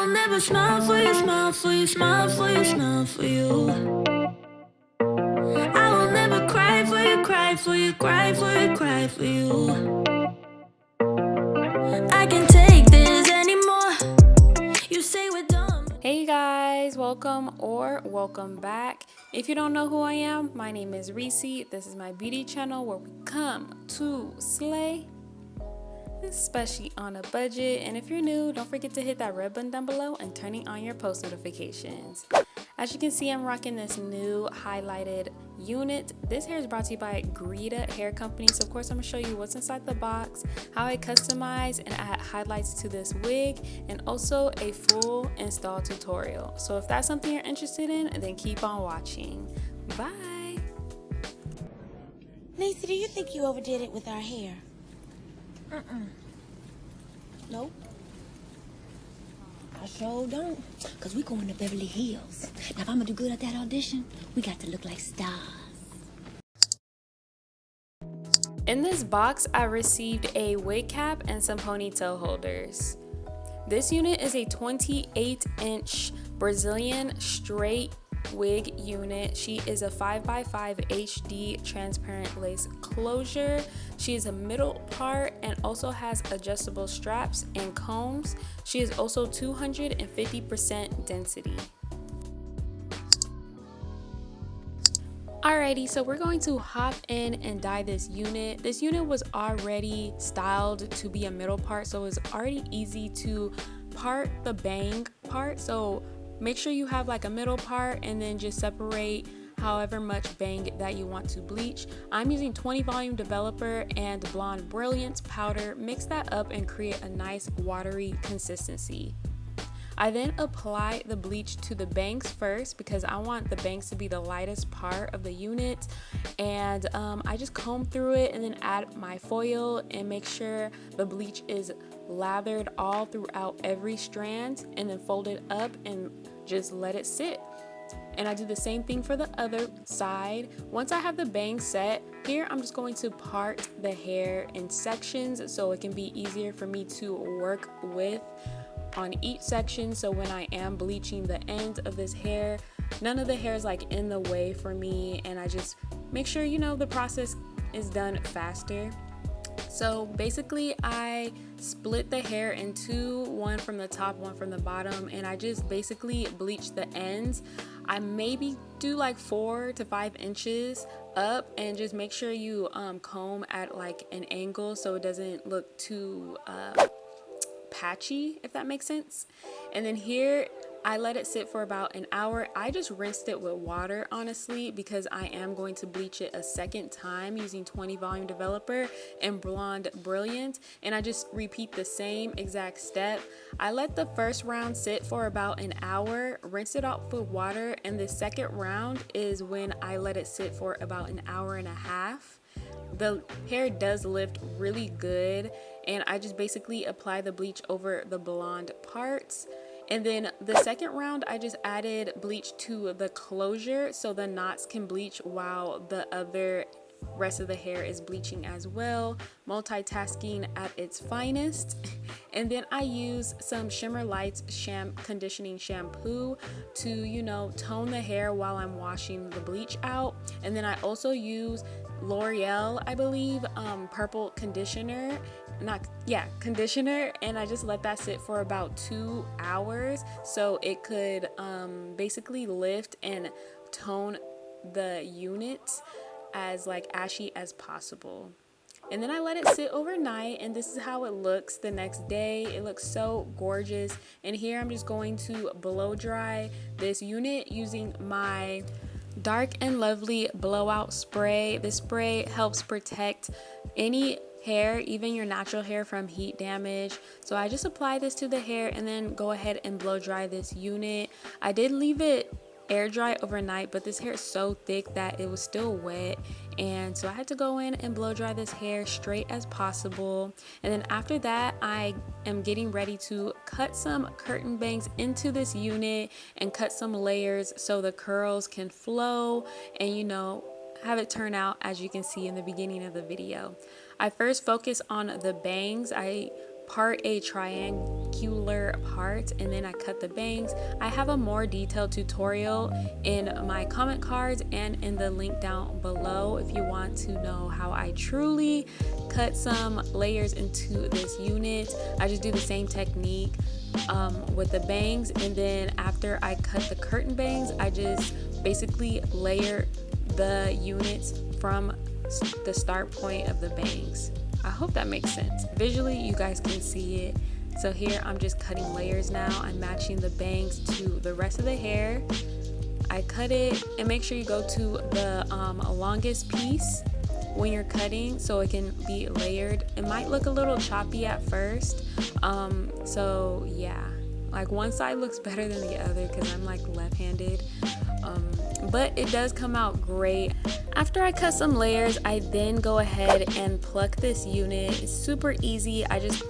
will never smile for you, smile for you, smile for you, smile for you. I will never cry for you, cry for you, cry for you, cry for you. I can't take this anymore. You say we're done. Hey guys, welcome or welcome back. If you don't know who I am, my name is Reesie. This is my beauty channel where we come to slay, especially on a budget. And if you're new, don't forget to hit that red button down below and turning on your post notifications. As you can see, I'm rocking this new highlighted unit. This hair is brought to you by Greeta Hair Company. So of course I'm gonna show you what's inside the box, how I customize and add highlights to this wig, and also a full install tutorial. So if that's something you're interested in, then keep on watching. Bye. Niecy, do you think you overdid it with our hair? Nope. I sure don't. Because we going to Beverly Hills. Now, if I'm going to do good at that audition, we got to look like stars. In this box, I received a wig cap and some ponytail holders. This unit is a 28-inch Brazilian straight wig unit. She is a 5x5 HD transparent lace closure. She is a middle part and also has adjustable straps and combs. She is also 250% density. Alrighty, so we're going to hop in and dye this unit. This unit was already styled to be a middle part, so it's already easy to part the bang part. So make sure you have like a middle part and then just separate however much bang that you want to bleach. I'm using 20 volume developer and blonde brilliance powder. Mix that up and create a nice watery consistency. I then apply the bleach to the bangs first because I want the bangs to be the lightest part of the unit, and I just comb through it and then add my foil and make sure the bleach is lathered all throughout every strand, and then fold it up and just let it sit. And I do the same thing for the other side. Once I have the bangs set, here I'm just going to part the hair in sections so it can be easier for me to work with on each section. So when I am bleaching the end of this hair, none of the hair is like in the way for me, and I just make sure, you know, the process is done faster. So basically I split the hair in two, one from the top, one from the bottom, and I just basically bleach the ends. I maybe do like 4 to 5 inches up, and just make sure you comb at like an angle so it doesn't look too patchy, if that makes sense. And then here I let it sit for about an hour. I just rinsed it with water, honestly, because I am going to bleach it a second time using 20 volume developer and blonde brilliant, and I just repeat the same exact step. I let the first round sit for about an hour, rinse it out with water, and the second round is when I let it sit for about an hour and a half. The hair does lift really good, and I just basically apply the bleach over the blonde parts. And then the second round, I just added bleach to the closure so the knots can bleach while the other rest of the hair is bleaching as well. Multitasking at its finest. And then I use some Shimmer Lights conditioning shampoo to, you know, tone the hair while I'm washing the bleach out. And then I also use L'Oreal, I believe, purple conditioner, conditioner, and I just let that sit for about 2 hours so it could basically lift and tone the unit as like ashy as possible. And then I let it sit overnight, and this is how it looks the next day. It looks so gorgeous. And here I'm just going to blow dry this unit using my Dark and Lovely blowout spray. This spray helps protect any hair, even your natural hair, from heat damage. So I just apply this to the hair and then go ahead and blow dry this unit. I did leave it air dry overnight, but this hair is so thick that it was still wet, and so I had to go in and blow dry this hair straight as possible. And then after that, I am getting ready to cut some curtain bangs into this unit and cut some layers so the curls can flow and, you know, have it turn out as you can see in the beginning of the video. I first focus on the bangs. I part a triangular part and then I cut the bangs. I have a more detailed tutorial in my comment cards and in the link down below if you want to know how I truly cut some layers into this unit. I just do the same technique with the bangs, and then after I cut the curtain bangs, I just basically layer the units from the start point of the bangs. I hope that makes sense. Visually, you guys can see it. So here I'm just cutting layers now. I'm matching the bangs to the rest of the hair. I cut it, and make sure you go to the longest piece when you're cutting so it can be layered. It might look a little choppy at first. So yeah, like one side looks better than the other because I'm like left-handed. But it does come out great. After I cut some layers, I then go ahead and pluck this unit. It's super easy. I just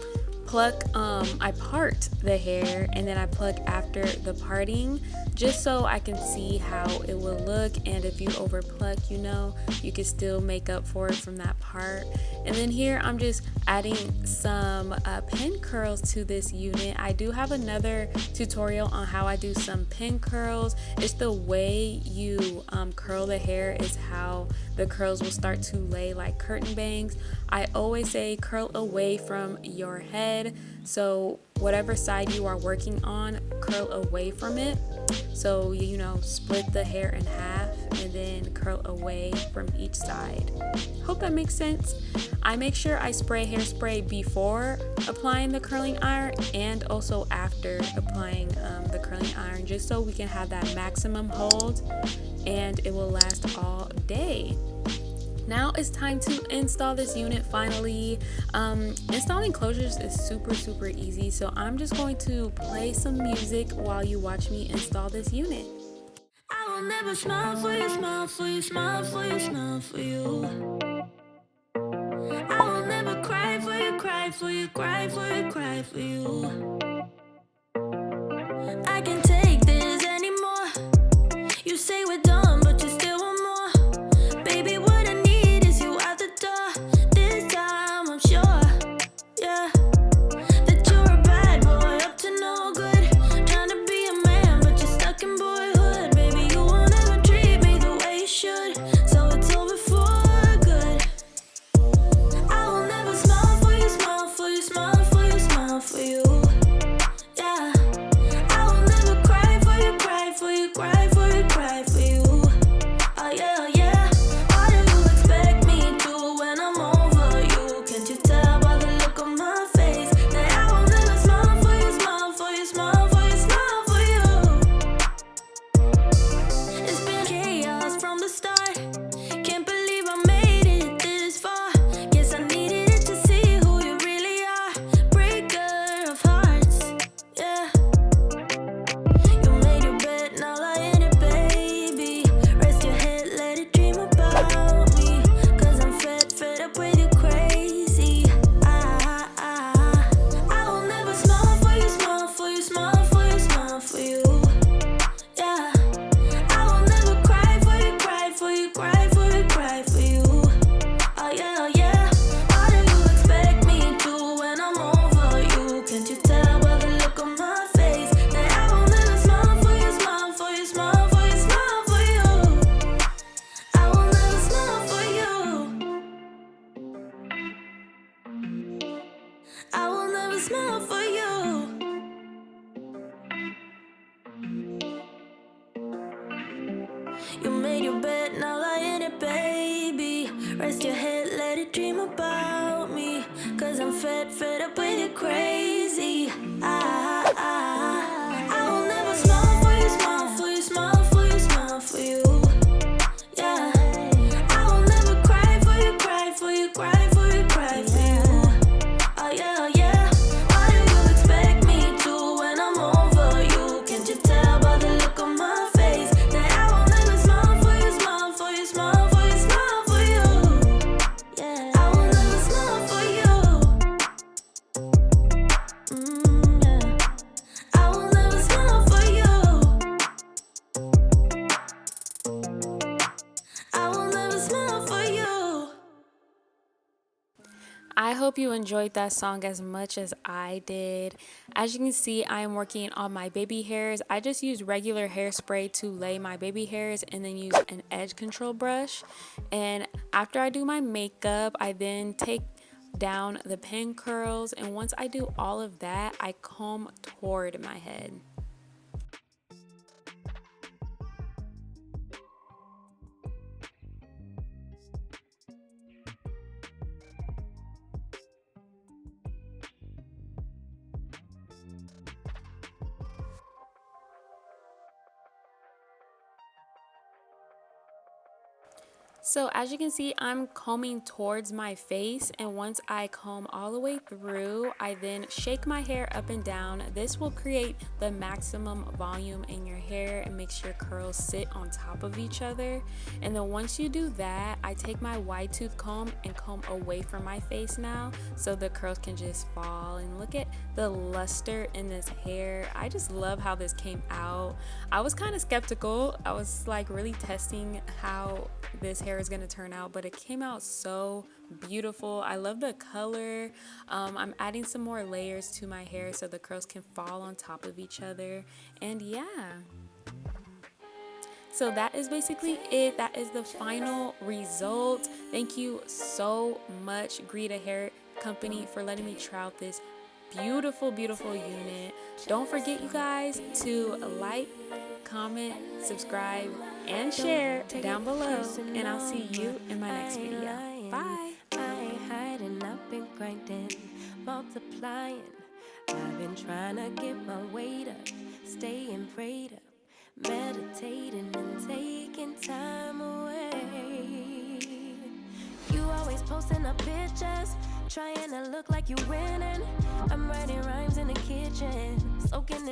pluck, I part the hair and then I pluck after the parting just so I can see how it will look, and if you over pluck, you know, you can still make up for it from that part. And then here I'm just adding some pin curls to this unit. I do have another tutorial on how I do some pin curls. It's the way you curl the hair is how the curls will start to lay like curtain bangs. I always say curl away from your head, so whatever side you are working on, curl away from it. So you know, split the hair in half and then curl away from each side. Hope that makes sense. I make sure I spray hairspray before applying the curling iron and also after applying the curling iron, just so we can have that maximum hold and it will last all day. Now it's time to install this unit finally. Installing closures is super easy, so I'm just going to play some music while you watch me install this unit. I will never smile for you, smile for you, smile for you, smile for you. I will never cry for you, cry for you, cry for you, cry for you. I can't take this anymore. You say we're done, but you still want more. Baby, what I need is you out the door. This time I'm sure, yeah, that you're a bad boy, up to no good. Trying to be a man, but you're stuck in boyhood. Baby, you won't ever treat me the way you should, so it's over for good. I will never smile for you, smile for you, smile for you, smile for you. Yeah, I will never cry for you, cry for you, cry for you, cry for you. Oh yeah, oh yeah. What do you expect me to when I'm over you? Can't you tell by the look on my face that I will never smile for you, smile for you, smile for you, smile for you? It's been chaos from the start. Can't believe I made it this far. Guess I needed it to see who you really are. Breaker of hearts, yeah. You made your bed, now lie in it, baby. Rest your head, let it dream about me. Cause I'm fed up with you crazy. I will never smile for you, smile for you, smile for you, smile for you. Yeah, I will never cry for you, cry for you, cry for you, cry for you. Oh yeah, oh yeah. How do you expect me to when I'm over you? Can't you tell by the look on my face that I will never smile for you, smile for you, smile for you, smile for you? I will never smile for you. I will never smile for you. You made your bed, now lie in it, baby. Rest your head, let it dream about me. Cause I'm fed up with you crazy. I will never smile for you, smile for you, smile for you, smile for you. Yeah, I will never cry for you, cry for you, cry for you, cry for you. Oh yeah, oh yeah. What do you expect me to when I'm over you? Can't you tell by the look on my face that I will never smile for you, smile for you, smile for you, smile for you? Yeah, I will never smile for you. I hope you enjoyed that song as much as I did. As you can see, I am working on my baby hairs. I just use regular hairspray to lay my baby hairs and then use an edge control brush. And after I do my makeup, I then take down the pin curls, and once I do all of that, I comb toward my head. So as you can see, I'm combing towards my face, and once I comb all the way through, I then shake my hair up and down. This will create the maximum volume in your hair and makes your curls sit on top of each other. And then once you do that, I take my wide tooth comb and comb away from my face now so the curls can just fall. And look at the luster in this hair. I just love how this came out. I was kind of skeptical. I was like really testing how this hair is going to turn out, but it came out so beautiful. I love the color. I'm adding some more layers to my hair so the curls can fall on top of each other. And yeah, so that is basically it. That is the final result. Thank you so much, Greeta Hair Company, for letting me try out this beautiful unit. Don't forget, you guys, to like, comment, subscribe, and share down below, and I'll see you in my next video. Bye. I ain't hiding, I've been grinding, multiplying. I've been trying to get my weight up, staying prayed up, meditating and taking time away. You always posting up pictures, trying to look like you winning. I'm writing rhymes in the kitchen, soaking